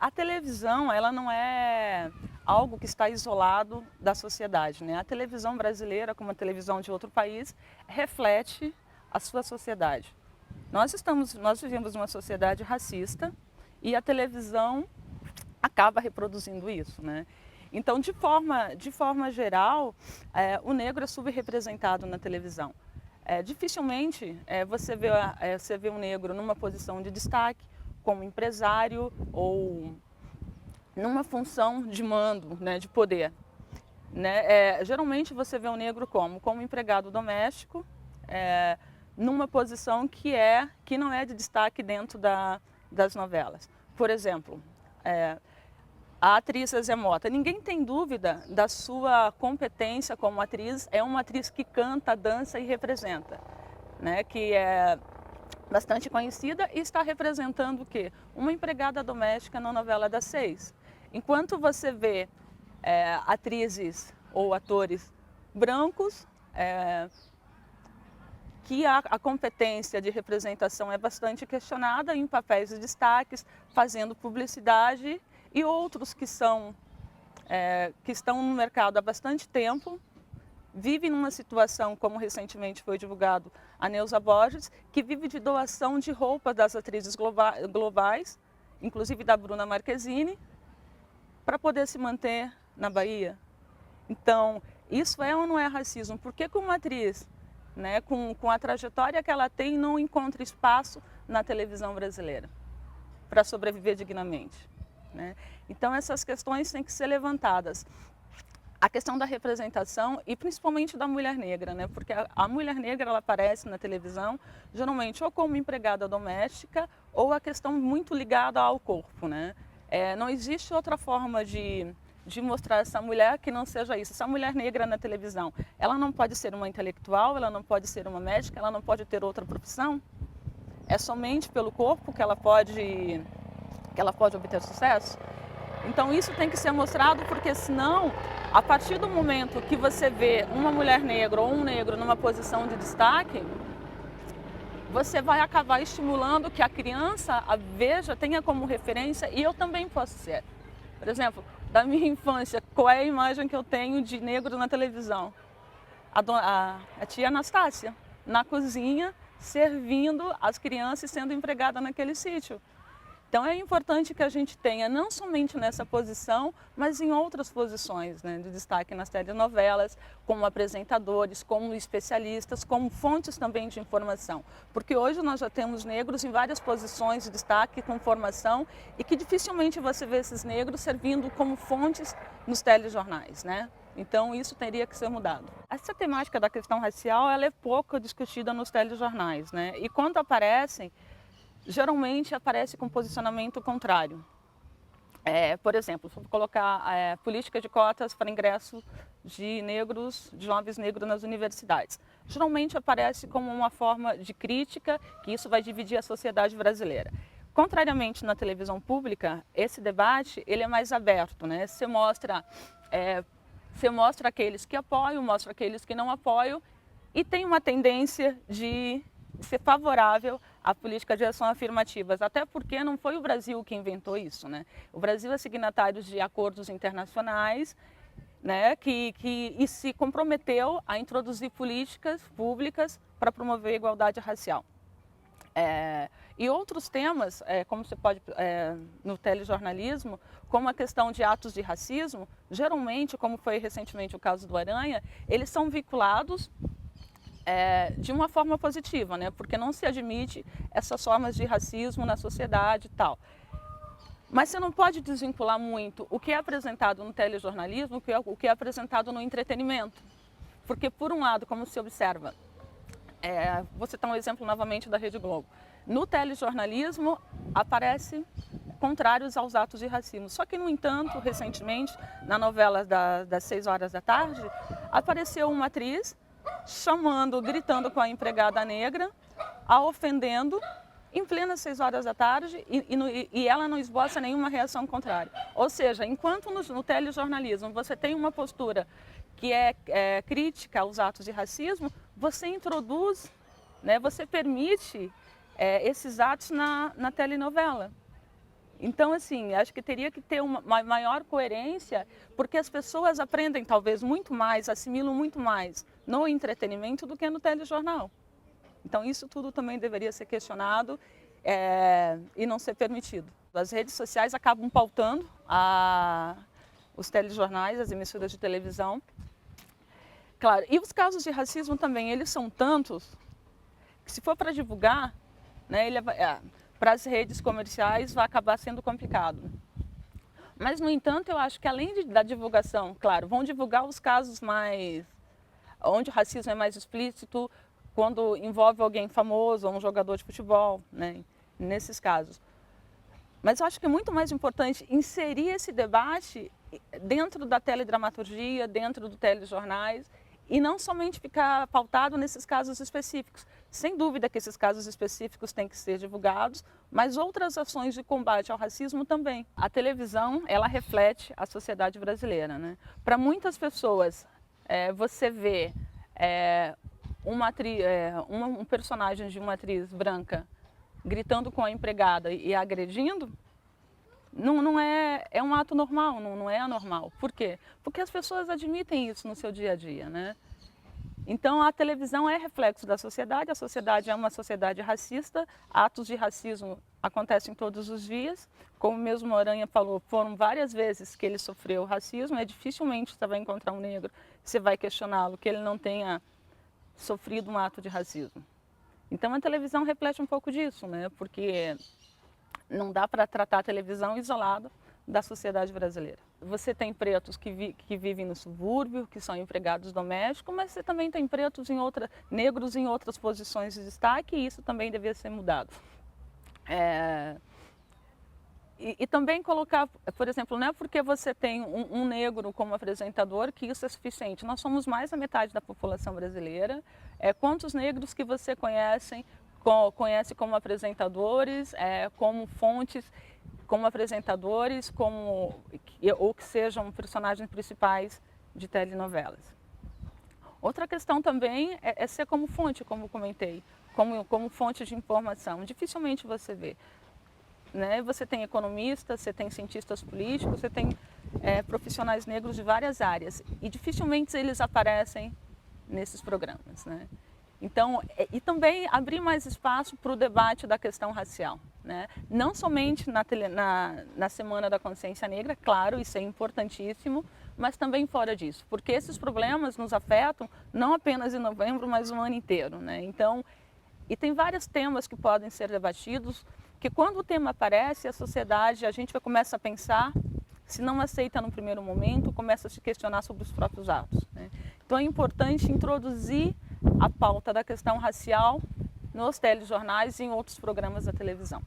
A televisão, ela não é algo que está isolado da sociedade, né? A televisão brasileira, como a televisão de outro país, reflete a sua sociedade. Nós vivemos numa sociedade racista e a televisão acaba reproduzindo isso, né? Então, de forma geral, o negro é subrepresentado na televisão. Dificilmente você vê um negro numa posição de destaque, como empresário ou numa função de mando, né, de poder. Né? Geralmente você vê um negro como empregado doméstico, numa posição que não é de destaque dentro das novelas. Por exemplo, a atriz Zezé Mota, ninguém tem dúvida da sua competência como atriz, é uma atriz que canta, dança e representa, né? Que é bastante conhecida e está representando o quê? Uma empregada doméstica na novela das 6. Enquanto você vê atrizes ou atores brancos, que a competência de representação é bastante questionada em papéis de destaques, fazendo publicidade, e outros que estão no mercado há bastante tempo, vivem numa situação, como recentemente foi divulgado, a Neuza Borges, que vive de doação de roupas das atrizes globais, inclusive da Bruna Marquezine, para poder se manter na Bahia. Então, isso é ou não é racismo? Por que uma atriz, né, com a trajetória que ela tem, não encontra espaço na televisão brasileira para sobreviver dignamente? Né? Então, essas questões têm que ser levantadas. A questão da representação e principalmente da mulher negra, né? Porque a mulher negra ela aparece na televisão geralmente ou como empregada doméstica ou a questão muito ligada ao corpo, né? Não existe outra forma de mostrar essa mulher que não seja isso. Essa mulher negra na televisão, ela não pode ser uma intelectual, ela não pode ser uma médica, ela não pode ter outra profissão. É somente pelo corpo que ela pode obter sucesso. Então isso tem que ser mostrado, porque senão, a partir do momento que você vê uma mulher negra ou um negro numa posição de destaque, você vai acabar estimulando que a criança a veja, tenha como referência, e eu também posso ser. Por exemplo, da minha infância, qual é a imagem que eu tenho de negro na televisão? A tia Anastácia, na cozinha, servindo as crianças e sendo empregada naquele sítio. Então é importante que a gente tenha, não somente nessa posição, mas em outras posições, né, de destaque nas telenovelas, como apresentadores, como especialistas, como fontes também de informação. Porque hoje nós já temos negros em várias posições de destaque com formação e que dificilmente você vê esses negros servindo como fontes nos telejornais, né? Então isso teria que ser mudado. Essa temática da questão racial, ela é pouco discutida nos telejornais, né? E quando aparecem, geralmente aparece com posicionamento contrário. Por exemplo, vou colocar política de cotas para ingresso de jovens negros nas universidades. Geralmente aparece como uma forma de crítica, que isso vai dividir a sociedade brasileira. Contrariamente na televisão pública, esse debate ele é mais aberto, né? Você mostra aqueles que apoiam, mostra aqueles que não apoiam, e tem uma tendência de ser favorável à política de ação afirmativas, até porque não foi o Brasil que inventou isso, né? O Brasil é signatário de acordos internacionais, né, e se comprometeu a introduzir políticas públicas para promover a igualdade racial. E outros temas, como você pode, no telejornalismo, como a questão de atos de racismo, geralmente, como foi recentemente o caso do Aranha, eles são vinculados de uma forma positiva, né? Porque não se admite essas formas de racismo na sociedade e tal. Mas você não pode desvincular muito o que é apresentado no telejornalismo, o que é apresentado no entretenimento. Porque, por um lado, como se observa, vou citar um exemplo novamente da Rede Globo, no telejornalismo aparece contrários aos atos de racismo. Só que, no entanto, recentemente, na novela das 6 horas da tarde, apareceu uma atriz gritando com a empregada negra, a ofendendo, em plenas 6 horas da tarde, e ela não esboça nenhuma reação contrária. Ou seja, enquanto no telejornalismo você tem uma postura que é crítica aos atos de racismo, você introduz, né, você permite esses atos na telenovela. Então, assim, acho que teria que ter uma maior coerência, porque as pessoas aprendem talvez muito mais, assimilam muito mais no entretenimento do que no telejornal. Então, isso tudo também deveria ser questionado e não ser permitido. As redes sociais acabam pautando os telejornais, as emissoras de televisão. Claro, e os casos de racismo também, eles são tantos que se for para divulgar, né, para as redes comerciais vai acabar sendo complicado. Mas, no entanto, eu acho que além da divulgação, claro, vão divulgar os casos onde o racismo é mais explícito, quando envolve alguém famoso ou um jogador de futebol, né, nesses casos. Mas eu acho que é muito mais importante inserir esse debate dentro da teledramaturgia, dentro do telejornais, e não somente ficar pautado nesses casos específicos. Sem dúvida que esses casos específicos têm que ser divulgados, mas outras ações de combate ao racismo também. A televisão, ela reflete a sociedade brasileira, né? Para muitas pessoas, você vê um personagem de uma atriz branca gritando com a empregada e agredindo, não é um ato normal, não é anormal. Por quê? Porque as pessoas admitem isso no seu dia a dia, né? Então, a televisão é reflexo da sociedade, a sociedade é uma sociedade racista, atos de racismo acontecem todos os dias, como mesmo Aranha falou, foram várias vezes que ele sofreu racismo, dificilmente você vai encontrar um negro, você vai questioná-lo que ele não tenha sofrido um ato de racismo. Então, a televisão reflete um pouco disso, né? Porque não dá para tratar a televisão isolada da sociedade brasileira. Você tem pretos que vivem no subúrbio, que são empregados domésticos, mas você também tem negros em outras posições de destaque, e isso também devia ser mudado. E também colocar, por exemplo, não é porque você tem um negro como apresentador que isso é suficiente. Nós somos mais da metade da população brasileira. Quantos negros que você conhece como apresentadores, como fontes, como apresentadores, ou que sejam personagens principais de telenovelas? Outra questão também é ser como fonte, como comentei, como fonte de informação. Dificilmente você vê. Né? Você tem economistas, você tem cientistas políticos, você tem profissionais negros de várias áreas e dificilmente eles aparecem nesses programas, né? Então, e também abrir mais espaço para o debate da questão racial, né? Não somente na Semana da Consciência Negra, claro, isso é importantíssimo, mas também fora disso, porque esses problemas nos afetam não apenas em novembro, mas o ano inteiro, né? Então, e tem vários temas que podem ser debatidos, que quando o tema aparece, a sociedade, a gente começa a pensar, se não aceita no primeiro momento, começa a se questionar sobre os próprios atos, né? Então é importante introduzir a pauta da questão racial nos telejornais e em outros programas da televisão.